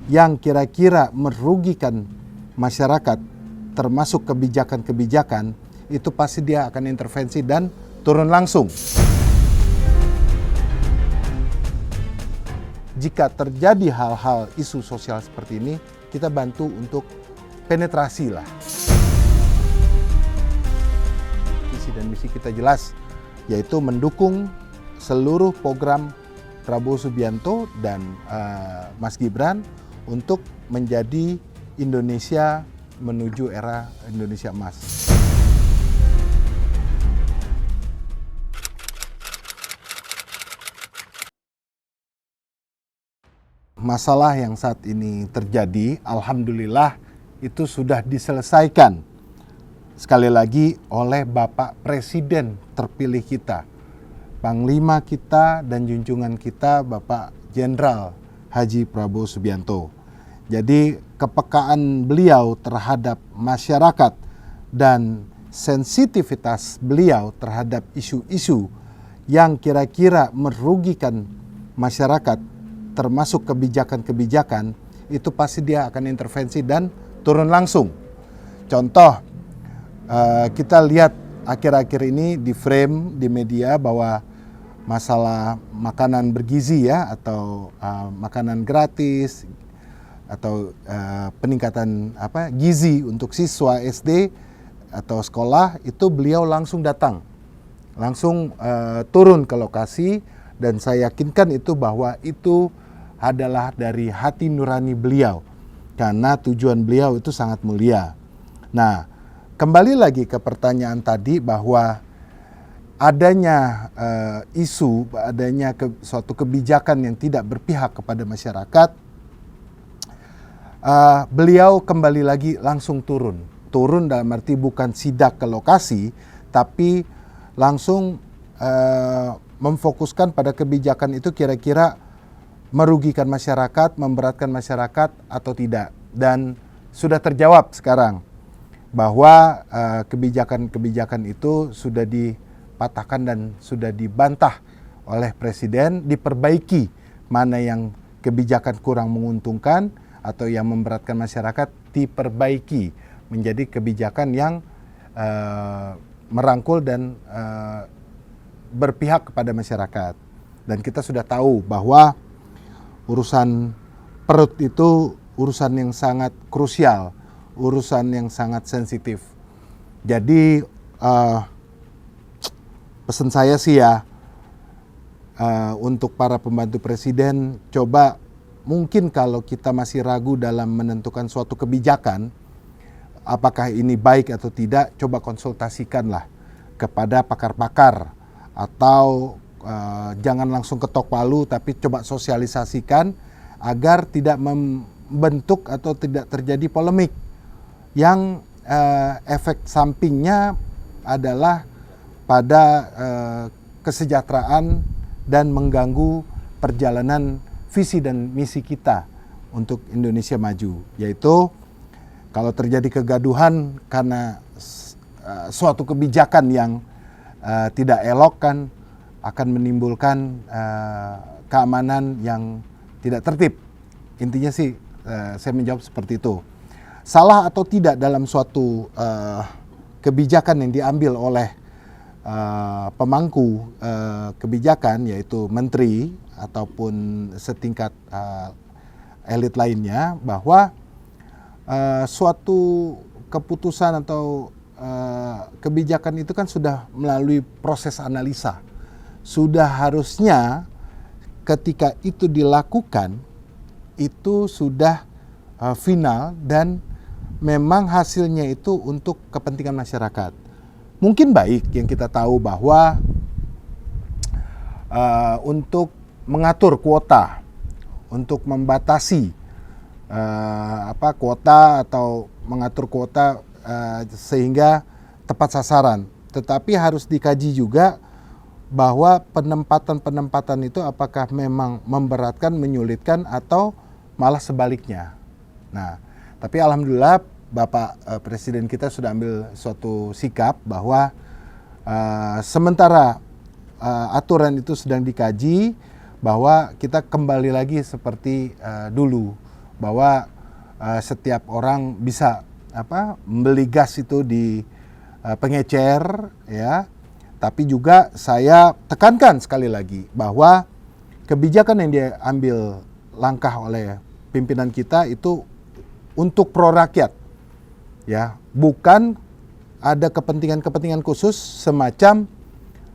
yang kira-kira merugikan masyarakat, termasuk kebijakan-kebijakan, itu pasti dia akan intervensi dan turun langsung. Jika terjadi hal-hal isu sosial seperti ini, kita bantu untuk penetrasi lah. Visi dan misi kita jelas, yaitu mendukung seluruh program Prabowo Subianto dan Mas Gibran untuk menjadi Indonesia menuju era Indonesia Emas. Masalah yang saat ini terjadi, alhamdulillah itu sudah diselesaikan sekali lagi oleh Bapak Presiden terpilih kita, Panglima kita dan junjungan kita Bapak Jenderal Haji Prabowo Subianto. Jadi kepekaan beliau terhadap masyarakat dan sensitivitas beliau terhadap isu-isu yang kira-kira merugikan masyarakat, termasuk kebijakan-kebijakan, itu pasti dia akan intervensi dan turun langsung. Contoh, kita lihat akhir-akhir ini di frame di media bahwa masalah makanan bergizi ya, atau makanan gratis, atau peningkatan gizi untuk siswa SD atau sekolah, itu beliau langsung datang, langsung turun ke lokasi, dan saya yakinkan itu bahwa itu adalah dari hati nurani beliau, karena tujuan beliau itu sangat mulia. Nah, kembali lagi ke pertanyaan tadi bahwa adanya isu, adanya suatu kebijakan yang tidak berpihak kepada masyarakat, beliau kembali lagi langsung turun dalam arti bukan sidak ke lokasi, tapi langsung memfokuskan pada kebijakan itu kira-kira merugikan masyarakat, memberatkan masyarakat atau tidak. Dan sudah terjawab sekarang bahwa kebijakan-kebijakan itu sudah dipatahkan dan sudah dibantah oleh Presiden, diperbaiki mana yang kebijakan kurang menguntungkan atau yang memberatkan masyarakat, diperbaiki menjadi kebijakan yang merangkul dan berpihak kepada masyarakat. Dan kita sudah tahu bahwa urusan perut itu urusan yang sangat krusial, urusan yang sangat sensitif. Jadi pesan saya sih ya, untuk para pembantu presiden, coba mungkin kalau kita masih ragu dalam menentukan suatu kebijakan, apakah ini baik atau tidak, coba konsultasikanlah kepada pakar-pakar, atau jangan langsung ketok palu, tapi coba sosialisasikan agar tidak membentuk atau tidak terjadi polemik yang efek sampingnya adalah pada kesejahteraan dan mengganggu perjalanan visi dan misi kita untuk Indonesia maju, yaitu kalau terjadi kegaduhan karena suatu kebijakan yang tidak elok, kan akan menimbulkan keamanan yang tidak tertib. Intinya sih saya menjawab seperti itu. Salah atau tidak dalam suatu kebijakan yang diambil oleh pemangku kebijakan, yaitu menteri ataupun setingkat elit lainnya, bahwa suatu keputusan atau kebijakan itu kan sudah melalui proses analisa. Sudah harusnya ketika itu dilakukan, itu sudah final dan memang hasilnya itu untuk kepentingan masyarakat. Mungkin baik yang kita tahu bahwa untuk mengatur kuota, untuk membatasi kuota atau mengatur kuota sehingga tepat sasaran. Tetapi harus dikaji juga bahwa penempatan itu apakah memang memberatkan, menyulitkan, atau malah sebaliknya. Nah, tapi alhamdulillah Bapak Presiden kita sudah ambil suatu sikap bahwa sementara aturan itu sedang dikaji, bahwa kita kembali lagi seperti dulu, bahwa setiap orang bisa membeli gas itu di pengecer, ya. Tapi juga saya tekankan sekali lagi bahwa kebijakan yang diambil langkah oleh pimpinan kita itu untuk pro rakyat, ya, bukan ada kepentingan-kepentingan khusus semacam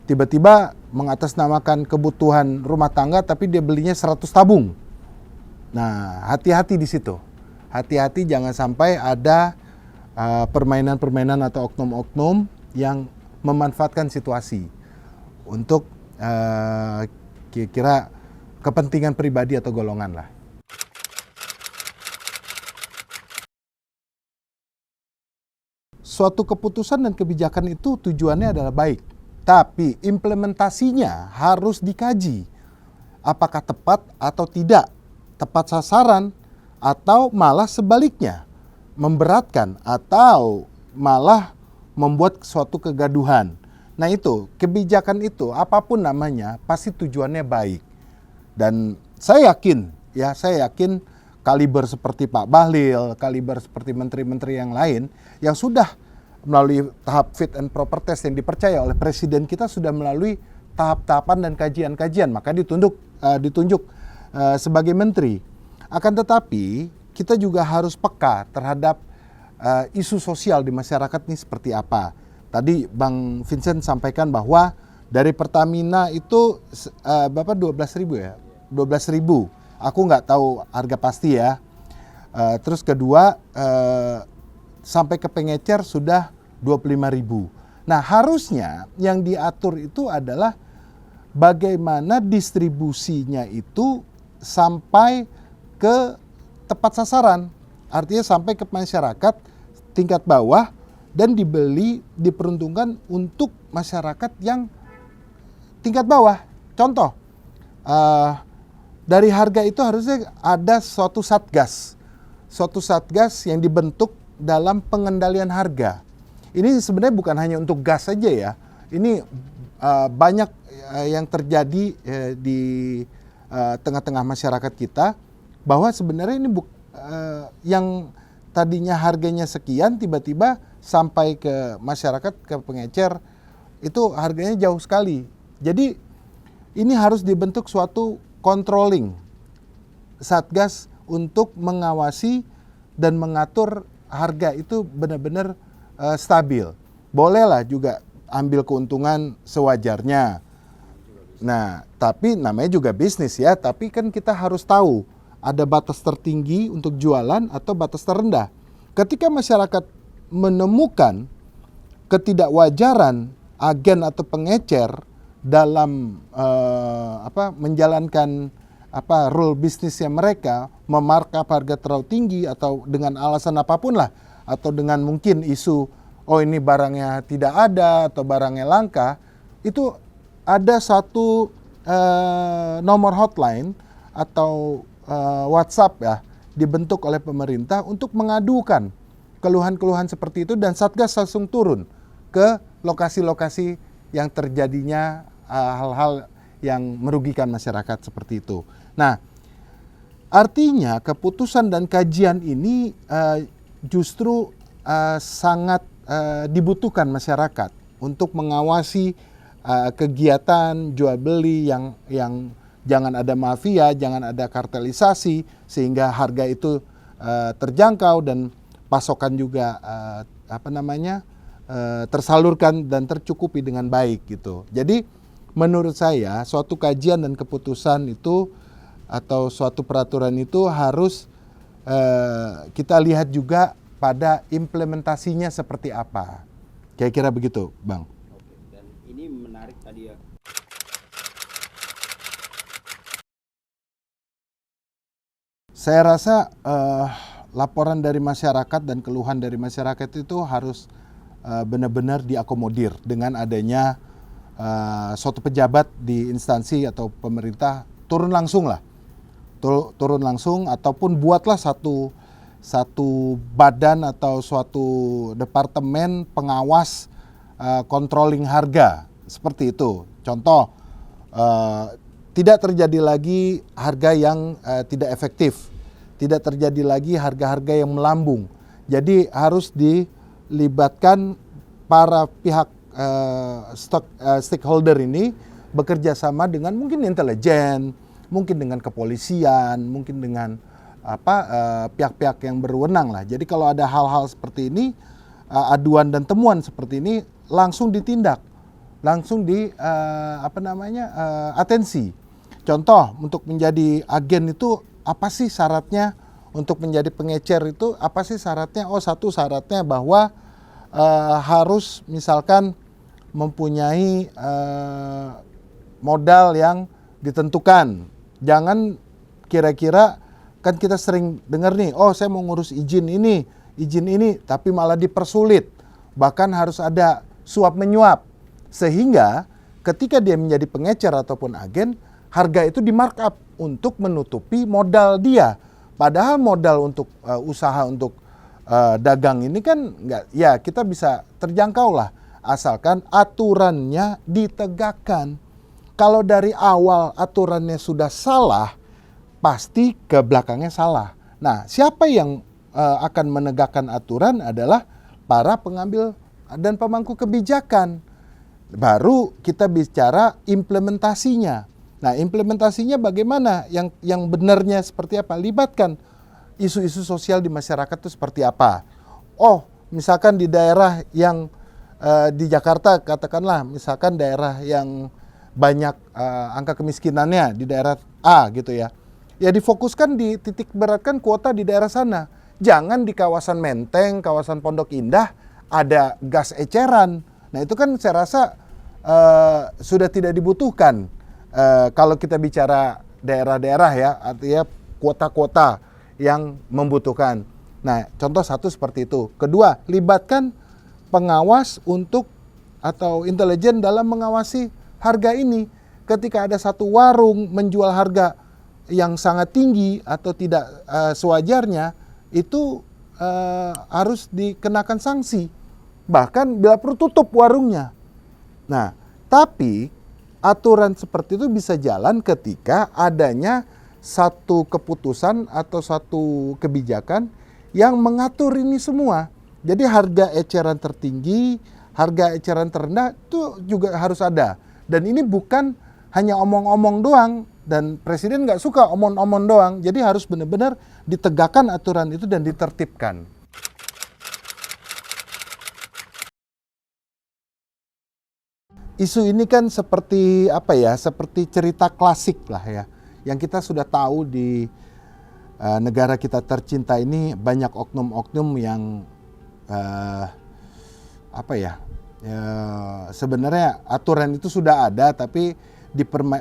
tiba-tiba mengatasnamakan kebutuhan rumah tangga tapi dia belinya 100 tabung. Nah, hati-hati di situ. Hati-hati jangan sampai ada permainan-permainan atau oknum-oknum yang memanfaatkan situasi untuk kira-kira kepentingan pribadi atau golongan lah. Suatu keputusan dan kebijakan itu tujuannya adalah baik, tapi implementasinya harus dikaji. Apakah tepat atau tidak, tepat sasaran, atau malah sebaliknya, memberatkan atau malah membuat suatu kegaduhan. Nah itu, kebijakan itu apapun namanya pasti tujuannya baik. Dan saya yakin kaliber seperti Pak Bahlil, kaliber seperti menteri-menteri yang lain yang sudah melalui tahap fit and proper test yang dipercaya oleh presiden kita sudah melalui tahap-tahapan dan kajian-kajian, maka ditunjuk sebagai menteri. Akan tetapi kita juga harus peka terhadap isu sosial di masyarakat ini seperti apa. Tadi Bang Vincent sampaikan bahwa dari Pertamina itu Bapak 12.000 ya? 12.000. Aku nggak tahu harga pasti ya. Terus kedua sampai ke pengecer sudah 25.000. Nah, harusnya yang diatur itu adalah bagaimana distribusinya itu sampai ke tepat sasaran. Artinya sampai ke masyarakat tingkat bawah dan diperuntukkan untuk masyarakat yang tingkat bawah. Contoh, dari harga itu harusnya ada suatu satgas yang dibentuk dalam pengendalian harga. Ini sebenarnya bukan hanya untuk gas saja ya. Ini banyak yang terjadi di tengah-tengah masyarakat kita, bahwa sebenarnya ini yang tadinya harganya sekian tiba-tiba sampai ke masyarakat, ke pengecer, itu harganya jauh sekali. Jadi ini harus dibentuk suatu controlling satgas untuk mengawasi dan mengatur harga itu benar-benar stabil. Bolehlah juga ambil keuntungan sewajarnya. Nah, tapi namanya juga bisnis ya, tapi kan kita harus tahu ada batas tertinggi untuk jualan atau batas terendah. Ketika masyarakat menemukan ketidakwajaran agen atau pengecer dalam menjalankan rule bisnisnya mereka, memarkup harga terlalu tinggi atau dengan alasan apapun lah, atau dengan mungkin isu ini barangnya tidak ada atau barangnya langka, itu ada satu nomor hotline atau WhatsApp ya dibentuk oleh pemerintah untuk mengadukan keluhan-keluhan seperti itu, dan Satgas langsung turun ke lokasi-lokasi yang terjadinya hal-hal yang merugikan masyarakat seperti itu. Nah, artinya keputusan dan kajian ini justru sangat dibutuhkan masyarakat untuk mengawasi kegiatan jual beli yang jangan ada mafia, jangan ada kartelisasi, sehingga harga itu terjangkau dan pasokan juga tersalurkan dan tercukupi dengan baik gitu. Jadi menurut saya suatu kajian dan keputusan itu atau suatu peraturan itu harus kita lihat juga pada implementasinya seperti apa. Kira-kira begitu, Bang. Oke, dan ini menarik tadi ya. Saya rasa laporan dari masyarakat dan keluhan dari masyarakat itu harus benar-benar diakomodir dengan adanya suatu pejabat di instansi atau pemerintah turun langsung lah. Turun langsung ataupun buatlah satu badan atau suatu departemen pengawas controlling harga seperti itu. Contoh, tidak terjadi lagi harga yang tidak efektif, tidak terjadi lagi harga-harga yang melambung. Jadi harus dilibatkan para pihak stakeholder ini bekerja sama dengan mungkin intelijen, mungkin dengan kepolisian, mungkin dengan pihak-pihak yang berwenang lah. Jadi kalau ada hal-hal seperti ini, aduan dan temuan seperti ini langsung ditindak, langsung atensi. Contoh, untuk menjadi agen itu apa sih syaratnya? Untuk menjadi pengecer itu apa sih syaratnya? Oh, satu syaratnya bahwa harus misalkan mempunyai modal yang ditentukan. Jangan kira-kira, kan kita sering dengar nih, oh saya mau ngurus izin ini, tapi malah dipersulit. Bahkan harus ada suap menyuap. Sehingga ketika dia menjadi pengecer ataupun agen, harga itu di markup untuk menutupi modal dia. Padahal modal untuk usaha untuk dagang ini kan enggak, ya kita bisa terjangkau lah, asalkan aturannya ditegakkan. Kalau dari awal aturannya sudah salah, pasti ke belakangnya salah. Nah, siapa yang akan menegakkan aturan adalah para pengambil dan pemangku kebijakan. Baru kita bicara implementasinya. Nah, implementasinya bagaimana? Yang benarnya seperti apa? Libatkan isu-isu sosial di masyarakat itu seperti apa. Oh, misalkan di daerah yang di Jakarta, katakanlah misalkan daerah yang banyak angka kemiskinannya di daerah A gitu ya. Ya difokuskan, titik beratkan kuota di daerah sana. Jangan di kawasan Menteng, kawasan Pondok Indah ada gas eceran. Nah itu kan saya rasa sudah tidak dibutuhkan. Kalau kita bicara daerah-daerah ya, artinya kuota-kuota yang membutuhkan. Nah contoh satu seperti itu. Kedua, libatkan pengawas atau intelijen dalam mengawasi harga ini. Ketika ada satu warung menjual harga yang sangat tinggi atau tidak sewajarnya, itu harus dikenakan sanksi. Bahkan bila perlu tutup warungnya. Nah, tapi aturan seperti itu bisa jalan ketika adanya satu keputusan atau satu kebijakan yang mengatur ini semua. Jadi harga eceran tertinggi, harga eceran terendah itu juga harus ada. Dan ini bukan hanya omong-omong doang, dan presiden nggak suka omong-omong doang. Jadi harus benar-benar ditegakkan aturan itu dan ditertibkan. Isu ini kan seperti seperti cerita klasik lah ya, yang kita sudah tahu di negara kita tercinta ini banyak oknum-oknum yang sebenarnya aturan itu sudah ada tapi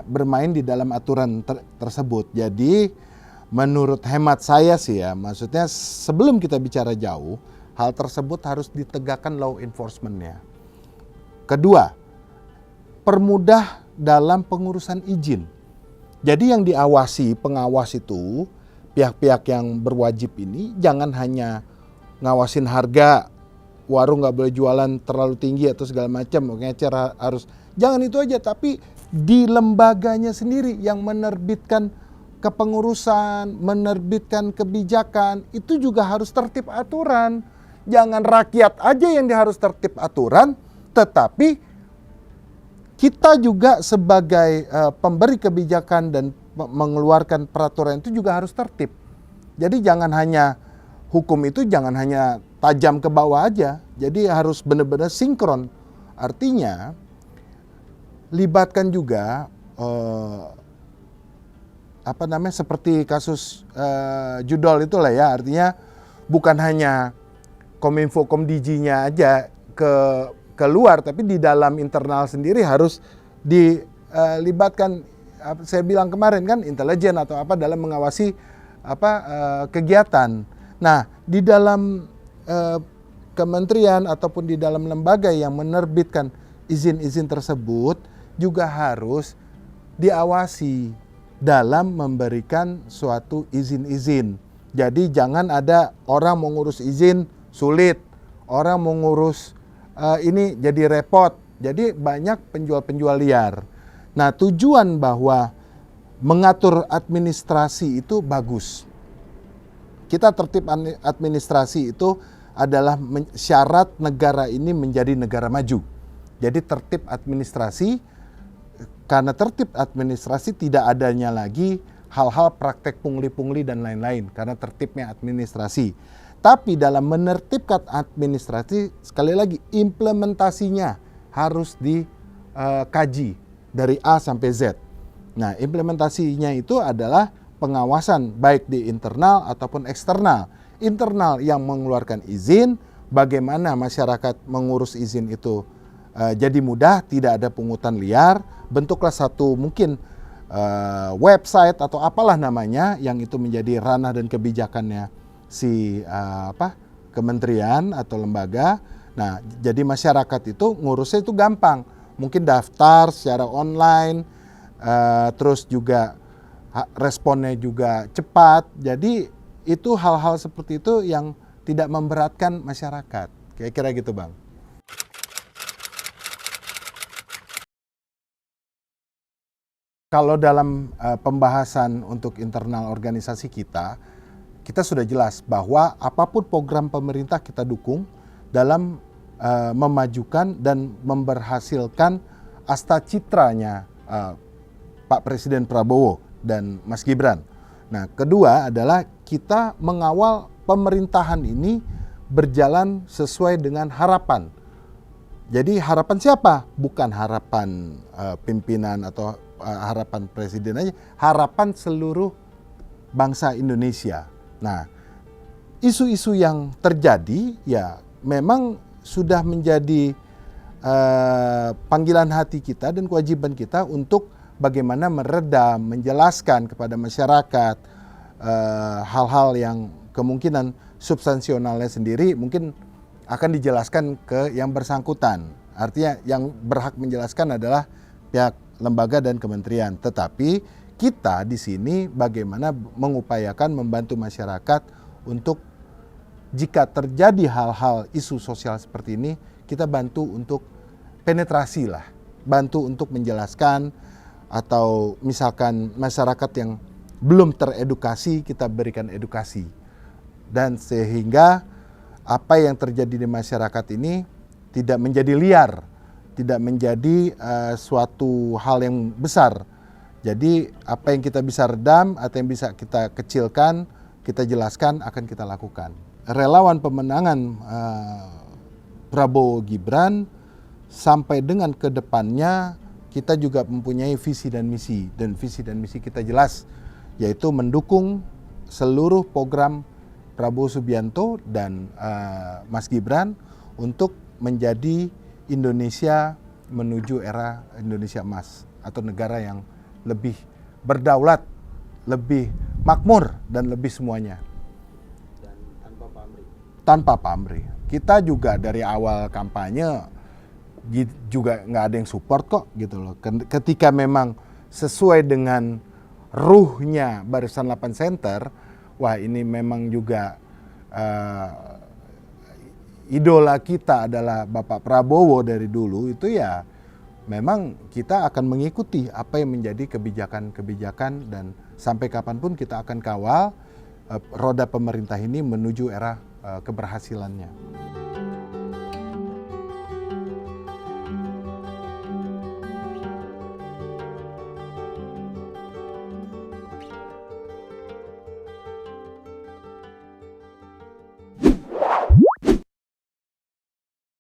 bermain di dalam aturan tersebut. Jadi menurut hemat saya sih ya, maksudnya sebelum kita bicara jauh, hal tersebut harus ditegakkan law enforcement-nya. Kedua, permudah dalam pengurusan izin. Jadi yang diawasi, pengawas itu, pihak-pihak yang berwajib ini jangan hanya ngawasin harga, warung nggak boleh jualan terlalu tinggi atau segala macam, ngecer harus, jangan itu aja, tapi di lembaganya sendiri yang menerbitkan kepengurusan, menerbitkan kebijakan, itu juga harus tertib aturan. Jangan rakyat aja yang harus tertib aturan, tetapi kita juga sebagai pemberi kebijakan dan mengeluarkan peraturan itu juga harus tertib. Jadi jangan hanya hukum itu jangan hanya tajam ke bawah aja. Jadi harus benar-benar sinkron. Artinya libatkan juga seperti kasus judol itulah ya. Artinya bukan hanya Kominfo Komdijinya aja ke luar, tapi di dalam internal sendiri harus dilibatkan. Saya bilang kemarin kan intelijen atau apa dalam mengawasi kegiatan. Nah, di dalam kementerian ataupun di dalam lembaga yang menerbitkan izin-izin tersebut juga harus diawasi dalam memberikan suatu izin-izin. Jadi jangan ada orang mau ngurus izin sulit, orang mau ngurus ini jadi repot. Jadi banyak penjual-penjual liar. Nah, tujuan bahwa mengatur administrasi itu bagus. kita tertib administrasi itu adalah syarat negara ini menjadi negara maju. Jadi tertib administrasi, karena tertib administrasi tidak adanya lagi hal-hal praktek pungli-pungli dan lain-lain karena tertibnya administrasi. Tapi dalam menertibkan administrasi, sekali lagi implementasinya harus dikaji dari A sampai Z. Nah, implementasinya itu adalah pengawasan baik di internal ataupun eksternal. Internal yang mengeluarkan izin, bagaimana masyarakat mengurus izin itu jadi mudah, tidak ada pungutan liar, bentuklah satu mungkin website atau apalah namanya yang itu menjadi ranah dan kebijakannya si kementerian atau lembaga. Nah, jadi masyarakat itu ngurusnya itu gampang, mungkin daftar secara online, terus juga responnya juga cepat. Jadi itu hal-hal seperti itu yang tidak memberatkan masyarakat. Kira-kira gitu, Bang. Kalau dalam pembahasan untuk internal organisasi kita sudah jelas bahwa apapun program pemerintah kita dukung dalam memajukan dan memberhasilkan asta citranya Pak Presiden Prabowo dan Mas Gibran. Nah, kedua adalah kita mengawal pemerintahan ini berjalan sesuai dengan harapan. Jadi harapan siapa? Bukan harapan pimpinan atau harapan presiden aja, harapan seluruh bangsa Indonesia. Nah, isu-isu yang terjadi ya memang sudah menjadi panggilan hati kita dan kewajiban kita untuk bagaimana meredam, menjelaskan kepada masyarakat hal-hal yang kemungkinan substansionalnya sendiri mungkin akan dijelaskan ke yang bersangkutan. Artinya yang berhak menjelaskan adalah pihak lembaga dan kementerian. Tetapi kita di sini bagaimana mengupayakan membantu masyarakat untuk jika terjadi hal-hal isu sosial seperti ini, kita bantu untuk penetrasi lah, bantu untuk menjelaskan, atau misalkan masyarakat yang belum teredukasi, kita berikan edukasi. Dan sehingga apa yang terjadi di masyarakat ini tidak menjadi liar, tidak menjadi suatu hal yang besar. Jadi apa yang kita bisa redam atau yang bisa kita kecilkan, kita jelaskan, akan kita lakukan. Relawan pemenangan Prabowo Gibran sampai dengan ke depannya kita juga mempunyai visi dan misi. Dan visi dan misi kita jelas, yaitu mendukung seluruh program Prabowo Subianto dan Mas Gibran untuk menjadi Indonesia menuju era Indonesia emas atau negara yang lebih berdaulat, lebih makmur dan lebih semuanya. Dan tanpa pamrih. Tanpa pamrih. Kita juga dari awal kampanye juga nggak ada yang support kok gitu loh. Ketika memang sesuai dengan ruhnya Barisan 8 Center, wah ini memang juga idola kita adalah Bapak Prabowo dari dulu, itu ya memang kita akan mengikuti apa yang menjadi kebijakan-kebijakan dan sampai kapanpun kita akan kawal roda pemerintah ini menuju era keberhasilannya.